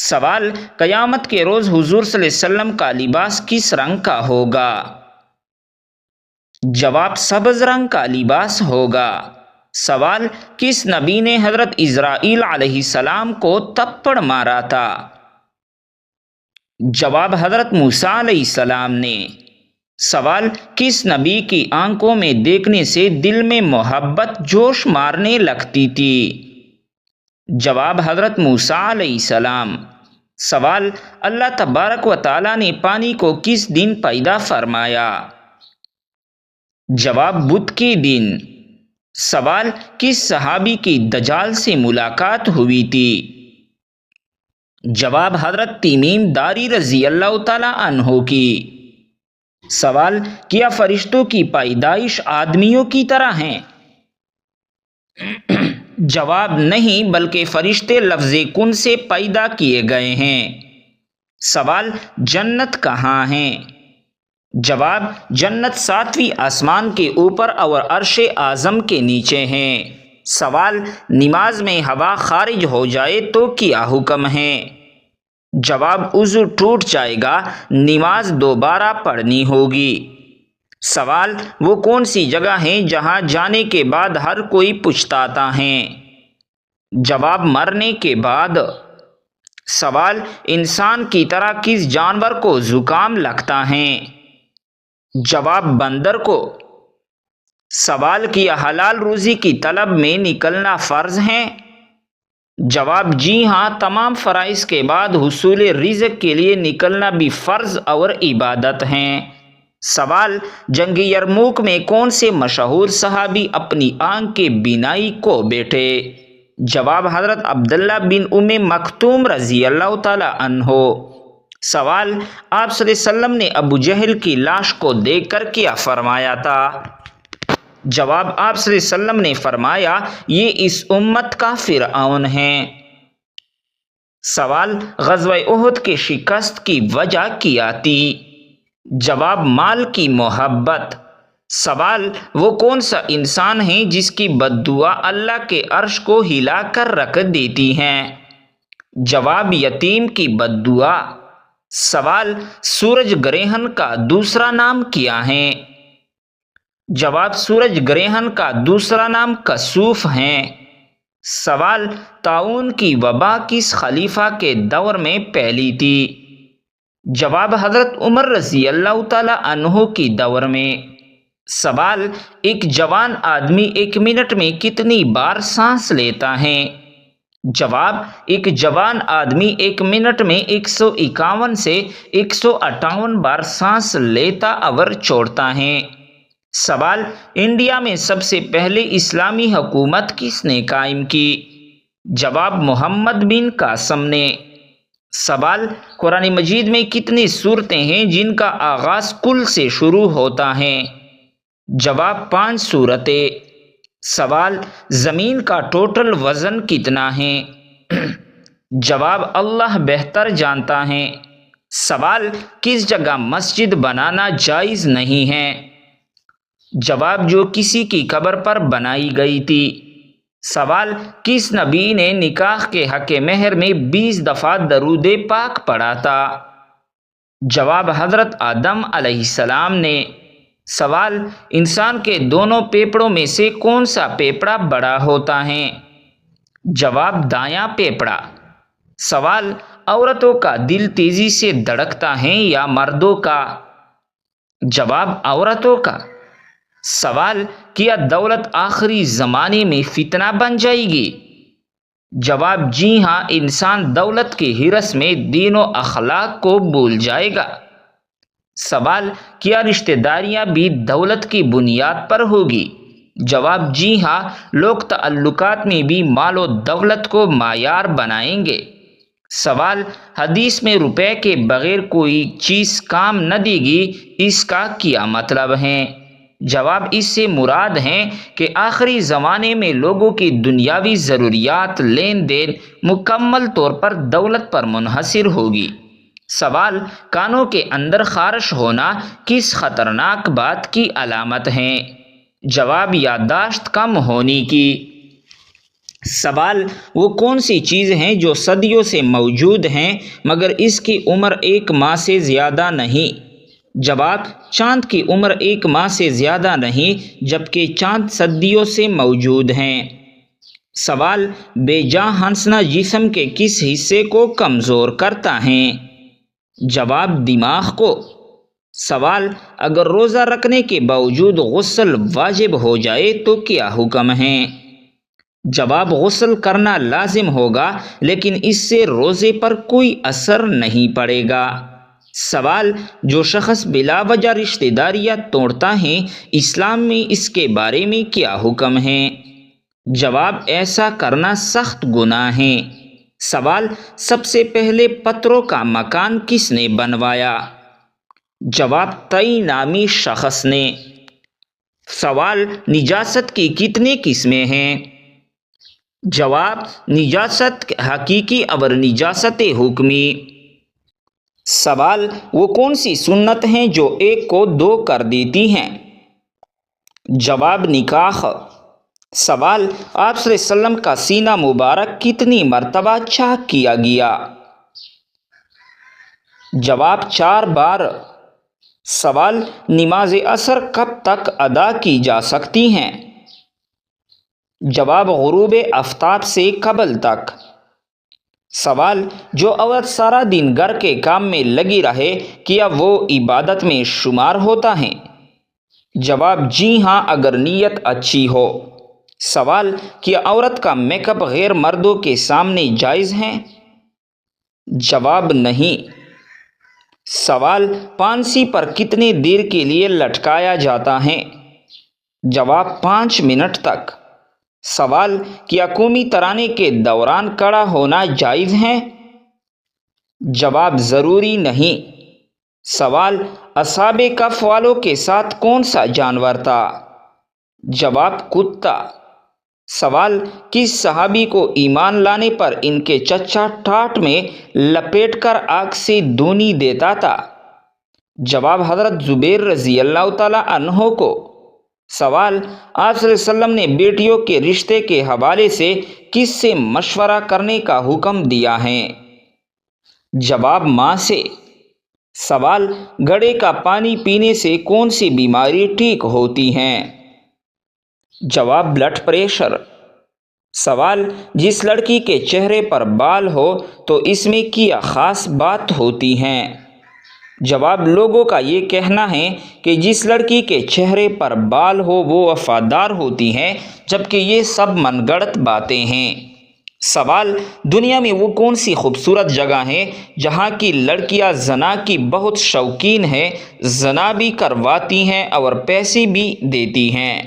سوال: قیامت کے روز حضور صلی اللہ علیہ وسلم کا لباس کس رنگ کا ہوگا؟ جواب: سبز رنگ کا لباس ہوگا۔ سوال: کس نبی نے حضرت اسرائیل علیہ السلام کو تپڑ مارا تھا؟ جواب: حضرت موسیٰ علیہ السلام نے۔ سوال: کس نبی کی آنکھوں میں دیکھنے سے دل میں محبت جوش مارنے لگتی تھی؟ جواب: حضرت موسیٰ علیہ السلام۔ سوال: اللہ تبارک و تعالیٰ نے پانی کو کس دن پیدا فرمایا؟ جواب: بدھ کے دن۔ سوال: کس صحابی کی دجال سے ملاقات ہوئی تھی؟ جواب: حضرت تمیم داری رضی اللہ تعالیٰ عنہ کی۔ سوال: کیا فرشتوں کی پیدائش آدمیوں کی طرح ہیں؟ جواب: نہیں، بلکہ فرشتے لفظ کن سے پیدا کیے گئے ہیں۔ سوال: جنت کہاں ہے؟ جواب: جنت 7ویں آسمان کے اوپر اور عرش اعظم کے نیچے ہے۔ سوال: نماز میں ہوا خارج ہو جائے تو کیا حکم ہے؟ جواب: وضو ٹوٹ جائے گا، نماز دوبارہ پڑھنی ہوگی۔ سوال: وہ کون سی جگہ ہے جہاں جانے کے بعد ہر کوئی پچھتاتا ہے؟ جواب: مرنے کے بعد۔ سوال: انسان کی طرح کس جانور کو زکام لگتا ہے؟ جواب: بندر کو۔ سوال: کیا حلال روزی کی طلب میں نکلنا فرض ہے؟ جواب: جی ہاں، تمام فرائض کے بعد حصول رزق کے لیے نکلنا بھی فرض اور عبادت ہے۔ سوال: جنگ یرموک میں کون سے مشہور صحابی اپنی آنکھ کے بینائی کو بیٹھے؟ جواب: حضرت عبداللہ بن ام مکتوم رضی اللہ تعالی عنہ۔ سوال: آپ صلی اللہ علیہ وسلم نے ابو جہل کی لاش کو دیکھ کر کیا فرمایا تھا؟ جواب: آپ صلی اللہ علیہ وسلم نے فرمایا، یہ اس امت کا فرعون ہے۔ سوال: غزوہ احد کے شکست کی وجہ کیا تھی؟ جواب: مال کی محبت۔ سوال: وہ کون سا انسان ہے جس کی بد دعا اللہ کے عرش کو ہلا کر رکھ دیتی ہے؟ جواب: یتیم کی بد دعا۔ سوال: سورج گرہن کا دوسرا نام کیا ہے؟ جواب: سورج گرہن کا دوسرا نام کسوف ہے۔ سوال: طاعون کی وبا کس خلیفہ کے دور میں پھیلی تھی؟ جواب: حضرت عمر رضی اللہ تعالی عنہ کی دور میں۔ سوال: ایک جوان آدمی 1 منٹ میں کتنی بار سانس لیتا ہے؟ جواب: ایک جوان آدمی 1 منٹ میں 151 سے 158 بار سانس لیتا اور چھوڑتا ہے۔ سوال: انڈیا میں سب سے پہلے اسلامی حکومت کس نے قائم کی؟ جواب: محمد بن قاسم نے۔ سوال: قرآن مجید میں کتنی سورتیں ہیں جن کا آغاز کل سے شروع ہوتا ہے؟ جواب: 5 سورتیں۔ سوال: زمین کا ٹوٹل وزن کتنا ہے؟ جواب: اللہ بہتر جانتا ہے۔ سوال: کس جگہ مسجد بنانا جائز نہیں ہے؟ جواب: جو کسی کی قبر پر بنائی گئی تھی۔ سوال: کس نبی نے نکاح کے حق مہر میں 20 دفعہ درود پاک پڑھا تھا؟ جواب: حضرت آدم علیہ السلام نے۔ سوال: انسان کے دونوں پھیپھڑوں میں سے کون سا پھیپھڑا بڑا ہوتا ہے؟ جواب: دایاں پھیپھڑا۔ سوال: عورتوں کا دل تیزی سے دھڑکتا ہے یا مردوں کا؟ جواب: عورتوں کا۔ سوال: کیا دولت آخری زمانے میں فتنہ بن جائے گی؟ جواب: جی ہاں، انسان دولت کی ہرس میں دین و اخلاق کو بھول جائے گا۔ سوال: کیا رشتہ داریاں بھی دولت کی بنیاد پر ہوگی؟ جواب: جی ہاں، لوگ تعلقات میں بھی مال و دولت کو معیار بنائیں گے۔ سوال: حدیث میں روپے کے بغیر کوئی چیز کام نہ دے گی، اس کا کیا مطلب ہے؟ جواب: اس سے مراد ہے کہ آخری زمانے میں لوگوں کی دنیاوی ضروریات لین دین مکمل طور پر دولت پر منحصر ہوگی۔ سوال: کانوں کے اندر خارش ہونا کس خطرناک بات کی علامت ہے؟ جواب: یادداشت کم ہونے کی۔ سوال وہ کون سی چیز ہیں جو صدیوں سے موجود ہیں مگر اس کی عمر 1 ماہ سے زیادہ نہیں؟ جواب چاند کی عمر 1 ماہ سے زیادہ نہیں جبکہ چاند صدیوں سے موجود ہیں۔ سوال بے جان ہنسنا جسم کے کس حصے کو کمزور کرتا ہے؟ جواب دماغ کو۔ سوال اگر روزہ رکھنے کے باوجود غسل واجب ہو جائے تو کیا حکم ہے؟ جواب غسل کرنا لازم ہوگا لیکن اس سے روزے پر کوئی اثر نہیں پڑے گا۔ سوال جو شخص بلا وجہ رشتہ داریاں توڑتا ہے اسلام میں اس کے بارے میں کیا حکم ہے؟ جواب ایسا کرنا سخت گناہ ہے۔ سوال سب سے پہلے پتھروں کا مکان کس نے بنوایا؟ جواب تئی نامی شخص نے۔ سوال نجاست کی کتنی قسمیں ہیں؟ جواب نجاست حقیقی اور نجاست حکمی۔ سوال وہ کون سی سنت ہیں جو ایک کو 2 کر دیتی ہیں؟ جواب نکاح۔ سوال آپ صلی اللہ علیہ وسلم کا سینہ مبارک کتنی مرتبہ چاک کیا گیا؟ جواب 4 بار۔ سوال نماز عصر کب تک ادا کی جا سکتی ہیں؟ جواب غروب آفتاب سے قبل تک۔ سوال جو عورت سارا دن گھر کے کام میں لگی رہے کیا وہ عبادت میں شمار ہوتا ہے؟ جواب جی ہاں اگر نیت اچھی ہو۔ سوال کیا عورت کا میک اپ غیر مردوں کے سامنے جائز ہے؟ جواب نہیں۔ سوال پھانسی پر کتنے دیر کے لیے لٹکایا جاتا ہے؟ جواب 5 منٹ تک۔ سوال کیا قومی ترانے کے دوران کھڑا ہونا جائز ہے؟ جواب ضروری نہیں۔ سوال اصحاب کہف والوں کے ساتھ کون سا جانور تھا؟ جواب کتا۔ سوال کس صحابی کو ایمان لانے پر ان کے چچا ٹاٹ میں لپیٹ کر آگ سے دھونی دیتا تھا؟ جواب حضرت زبیر رضی اللہ تعالی عنہ کو۔ سوال آپ صلی اللہ علیہ وسلم نے بیٹیوں کے رشتے کے حوالے سے کس سے مشورہ کرنے کا حکم دیا ہے؟ جواب ماں سے۔ سوال گھڑے کا پانی پینے سے کون سی بیماری ٹھیک ہوتی ہے؟ جواب بلڈ پریشر۔ سوال جس لڑکی کے چہرے پر بال ہو تو اس میں کیا خاص بات ہوتی ہے؟ جواب لوگوں کا یہ کہنا ہے کہ جس لڑکی کے چہرے پر بال ہو وہ وفادار ہوتی ہے جبکہ یہ سب من گڑت باتیں ہیں۔ سوال دنیا میں وہ کون سی خوبصورت جگہ ہے جہاں کی لڑکیاں زنا کی بہت شوقین ہیں، زنا بھی کرواتی ہیں اور پیسے بھی دیتی ہیں؟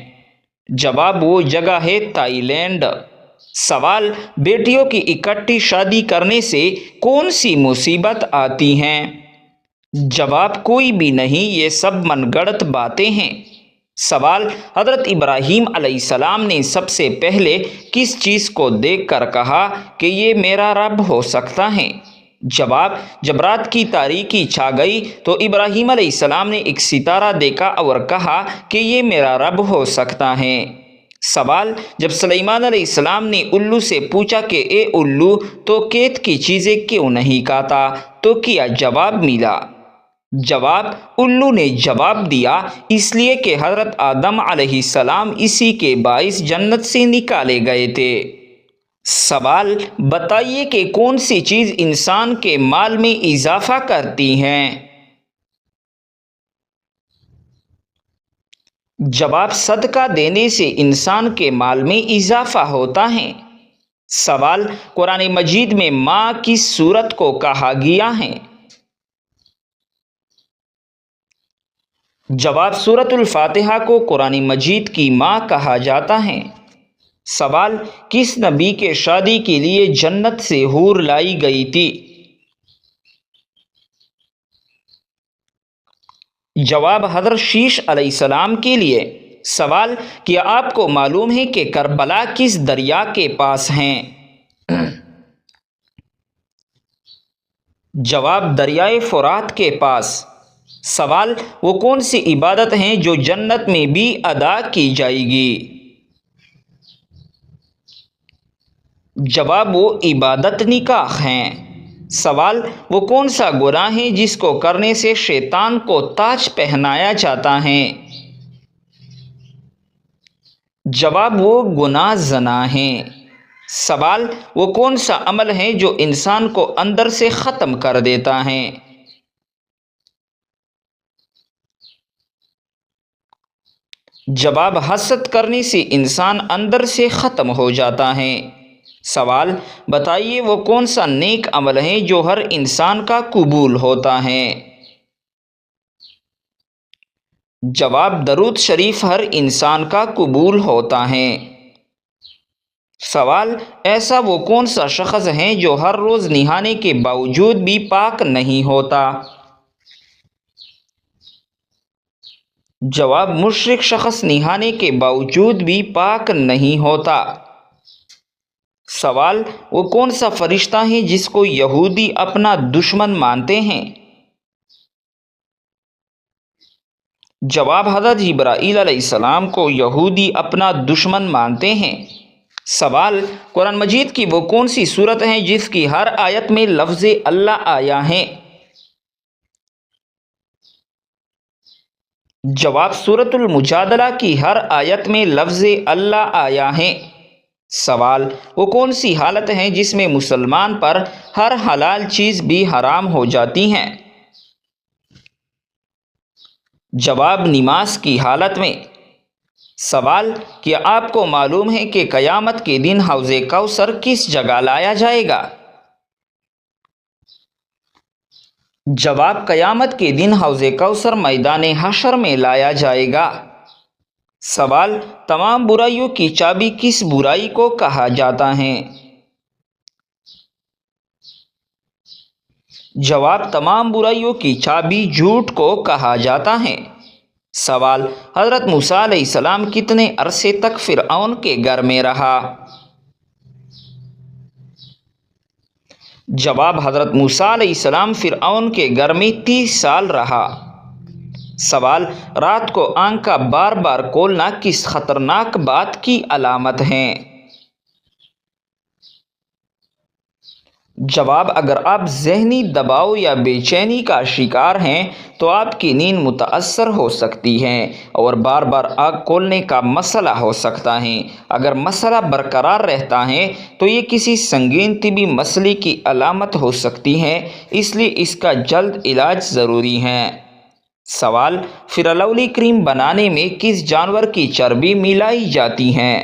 جواب وہ جگہ ہے تائی لینڈ۔ سوال بیٹیوں کی اکٹھی شادی کرنے سے کون سی مصیبت آتی ہیں؟ جواب کوئی بھی نہیں، یہ سب من گڑت باتیں ہیں۔ سوال حضرت ابراہیم علیہ السلام نے سب سے پہلے کس چیز کو دیکھ کر کہا کہ یہ میرا رب ہو سکتا ہے؟ جواب جب رات کی تاریکی چھا گئی تو ابراہیم علیہ السلام نے ایک ستارہ دیکھا اور کہا کہ یہ میرا رب ہو سکتا ہے۔ سوال جب سلیمان علیہ السلام نے الو سے پوچھا کہ اے الو تو قید کی چیزیں کیوں نہیں کھاتا تو کیا جواب ملا؟ جواب الو نے جواب دیا اس لیے کہ حضرت آدم علیہ السلام اسی کے باعث جنت سے نکالے گئے تھے۔ سوال بتائیے کہ کون سی چیز انسان کے مال میں اضافہ کرتی ہے؟ جواب صدقہ دینے سے انسان کے مال میں اضافہ ہوتا ہے۔ سوال قرآن مجید میں ماں کس سورت کو کہا گیا ہے؟ جواب سورۃ الفاتحہ کو قرآن مجید کی ماں کہا جاتا ہے۔ سوال کس نبی کے شادی کے لیے جنت سے حور لائی گئی تھی؟ جواب حضرت شیش علیہ السلام کے لیے۔ سوال کیا آپ کو معلوم ہے کہ کربلا کس دریا کے پاس ہیں؟ جواب دریائے فرات کے پاس۔ سوال وہ کون سی عبادت ہیں جو جنت میں بھی ادا کی جائے گی؟ جواب وہ عبادت نکاح ہیں۔ سوال وہ کون سا گناہ ہے جس کو کرنے سے شیطان کو تاج پہنایا جاتا ہے؟ جواب وہ گناہ زنا ہیں۔ سوال وہ کون سا عمل ہے جو انسان کو اندر سے ختم کر دیتا ہے؟ جواب حسد کرنے سے انسان اندر سے ختم ہو جاتا ہے۔ سوال بتائیے وہ کون سا نیک عمل ہے جو ہر انسان کا قبول ہوتا ہے؟ جواب درود شریف ہر انسان کا قبول ہوتا ہے۔ سوال ایسا وہ کون سا شخص ہے جو ہر روز نہانے کے باوجود بھی پاک نہیں ہوتا؟ جواب مشرک شخص نہانے کے باوجود بھی پاک نہیں ہوتا۔ سوال وہ کون سا فرشتہ ہے جس کو یہودی اپنا دشمن مانتے ہیں؟ جواب حضرت جبرائیل علیہ السلام کو یہودی اپنا دشمن مانتے ہیں۔ سوال قرآن مجید کی وہ کون سی صورت ہے جس کی ہر آیت میں لفظ اللہ آیا ہے؟ جواب سورۃ المجادلہ کی ہر آیت میں لفظ اللہ آیا ہے۔ سوال وہ کون سی حالت ہے جس میں مسلمان پر ہر حلال چیز بھی حرام ہو جاتی ہیں؟ جواب نماز کی حالت میں۔ سوال کیا آپ کو معلوم ہے کہ قیامت کے دن حوض کوثر کس جگہ لایا جائے گا؟ جواب قیامت کے دن حوض کوثر میدان حشر میں لایا جائے گا۔ سوال تمام برائیوں کی چابی کس برائی کو کہا جاتا ہے؟ جواب تمام برائیوں کی چابی جھوٹ کو کہا جاتا ہے۔ سوال حضرت موسیٰ علیہ السلام کتنے عرصے تک فرعون کے گھر میں رہا؟ جواب حضرت موسیٰ علیہ السلام فرعون کے گھر میں 30 سال رہا۔ سوال رات کو آنکھ کا بار بار کھولنا کس خطرناک بات کی علامت ہے؟ جواب اگر آپ ذہنی دباؤ یا بے چینی کا شکار ہیں تو آپ کی نیند متاثر ہو سکتی ہے اور بار بار آنکھ کھولنے کا مسئلہ ہو سکتا ہے۔ اگر مسئلہ برقرار رہتا ہے تو یہ کسی سنگین طبی مسئلے کی علامت ہو سکتی ہے، اس لیے اس کا جلد علاج ضروری ہے۔ سوال فرالولی کریم بنانے میں کس جانور کی چربی ملائی جاتی ہے؟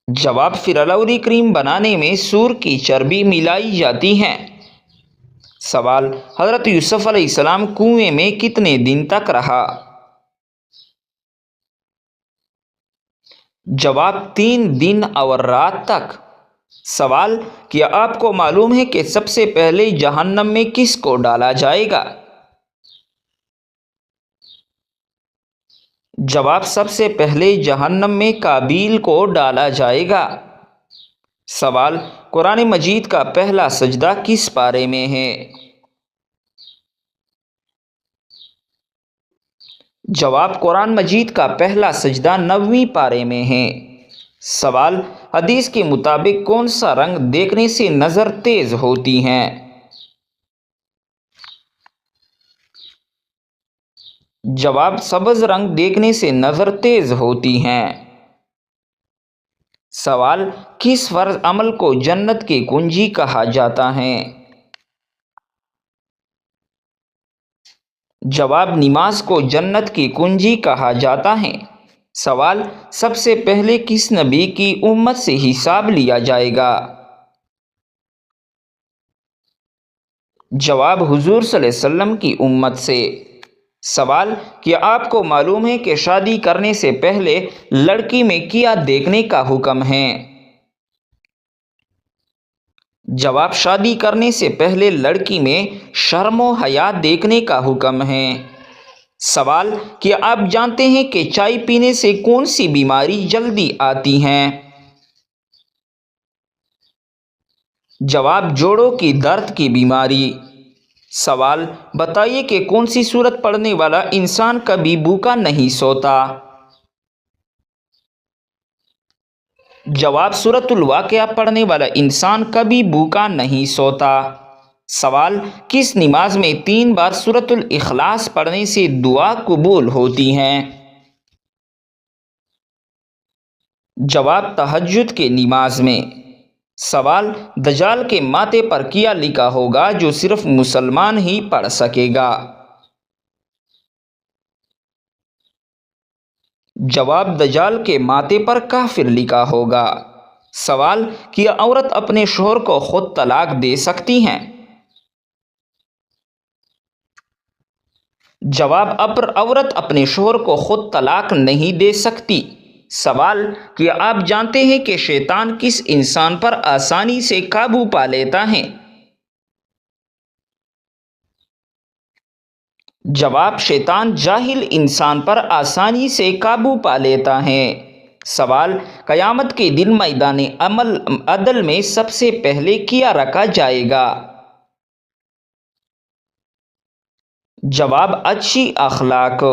جواب فرالولی کریم بنانے میں سور کی چربی ملائی جاتی ہے۔ سوال حضرت یوسف علیہ السلام کنویں میں کتنے دن تک رہا؟ جواب 3 دن اور رات تک۔ سوال کیا آپ کو معلوم ہے کہ سب سے پہلے جہنم میں کس کو ڈالا جائے گا؟ جواب سب سے پہلے جہنم میں قابیل کو ڈالا جائے گا۔ سوال قرآن مجید کا پہلا سجدہ کس پارے میں ہے؟ جواب قرآن مجید کا پہلا سجدہ 9ویں پارے میں ہے۔ سوال حدیث کے مطابق کون سا رنگ دیکھنے سے نظر تیز ہوتی ہے؟ جواب سبز رنگ دیکھنے سے نظر تیز ہوتی ہے۔ سوال کس فرض عمل کو جنت کی کنجی کہا جاتا ہے؟ جواب نماز کو جنت کی کنجی کہا جاتا ہے۔ سوال سب سے پہلے کس نبی کی امت سے حساب لیا جائے گا؟ جواب حضور صلی اللہ علیہ وسلم کی امت سے۔ سوال کیا آپ کو معلوم ہے کہ شادی کرنے سے پہلے لڑکی میں کیا دیکھنے کا حکم ہے؟ جواب شادی کرنے سے پہلے لڑکی میں شرم و حیا دیکھنے کا حکم ہے۔ سوال کیا آپ جانتے ہیں کہ چائے پینے سے کون سی بیماری جلدی آتی ہے؟ جواب جوڑوں کی درد کی بیماری۔ سوال بتائیے کہ کون سی سورت پڑھنے والا انسان کبھی بھوکا نہیں سوتا؟ جواب سورۃ الواقعہ پڑھنے والا انسان کبھی بھوکا نہیں سوتا۔ سوال کس نماز میں 3 بار سورۃ الاخلاص پڑھنے سے دعا قبول ہوتی ہیں؟ جواب تہجد کے نماز میں۔ سوال دجال کے ماتھے پر کیا لکھا ہوگا جو صرف مسلمان ہی پڑھ سکے گا؟ جواب دجال کے ماتھے پر کافر لکھا ہوگا۔ سوال کیا عورت اپنے شوہر کو خود طلاق دے سکتی ہیں؟ جواب عورت اپنے شوہر کو خود طلاق نہیں دے سکتی۔ سوال کیا آپ جانتے ہیں کہ شیطان کس انسان پر آسانی سے قابو پا لیتا ہے؟ جواب شیطان جاہل انسان پر آسانی سے قابو پا لیتا ہے۔ سوال قیامت کے دن میدان عدل میں سب سے پہلے کیا رکھا جائے گا؟ جواب اچھی اخلاق۔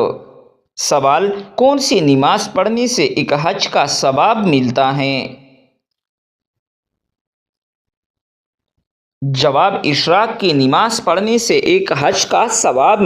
سوال کون سی نماز پڑھنے سے ایک حج کا ثواب ملتا ہے؟ جواب اشراق کی نماز پڑھنے سے ایک حج کا ثواب